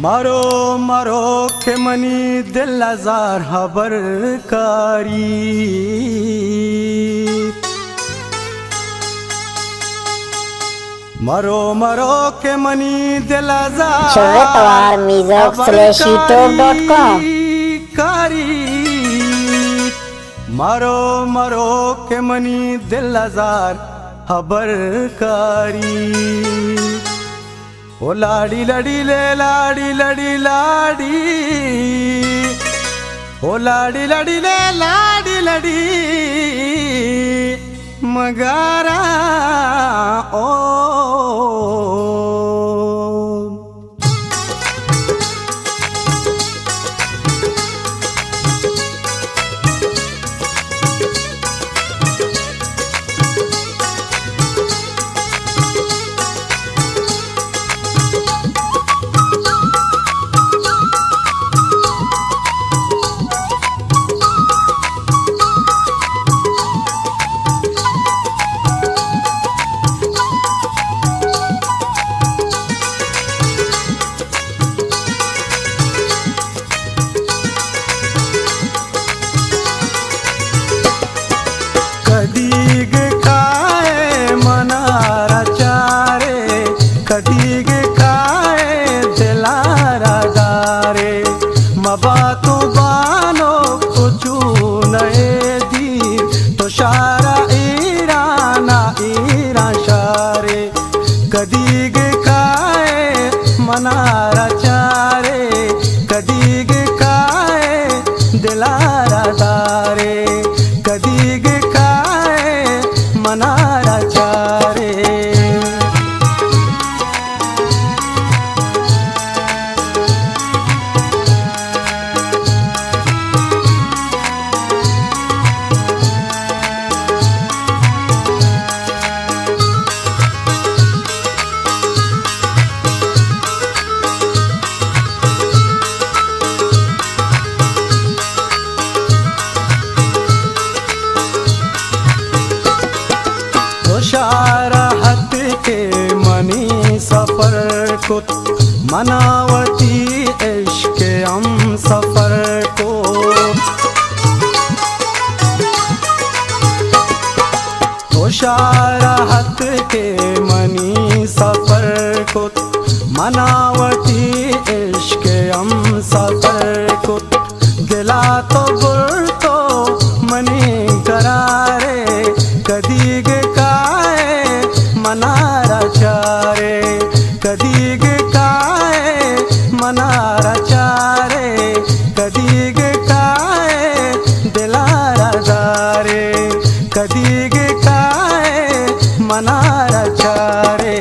मारो मारो के मनी दिल हजार हबर कारी मारो मारो के मनी दिल हजार कारी मारो मारो के मनी दिल हजार हबर कारी ओ लाड़ी लड़ी ले लाड़ी लड़ी लाड़ी ओ लाड़ी लड़ी ले लाड़ी लड़ी मगारा ओ कदीग खाए मनारा चारे कदीग खाए दिलारा गारे मबातो बानो कुचू नए दी तो शारा ईराना ईरा शारे कदीग खाए मनारा चारे कदीग खाए दिलारा दारे कदीग मनारा चारे शाराहत के मनी सफर को मनावती इश्क हम सफर को तो शाराहत के मनी सफर को मनावती इश्क हम सफर को दिला तो गुर तो मनी करारे कदीग मनारा चारे कदीग काए मनारा चारे कदीग काए दिलारा दारे कदीग काए मनारा चारे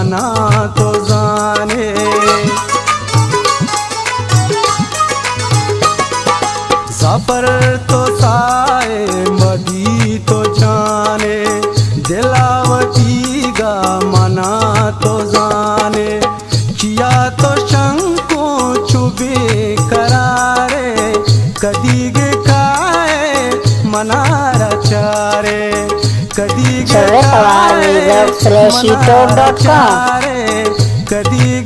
मना तो जाने सफर तो साए मदी तो जाने दिलावती गा मना तो जाने किया तो शंको छुबे करारे कदी गे खाए मनारा चारे कदी गे खाए मनारा चारे कदी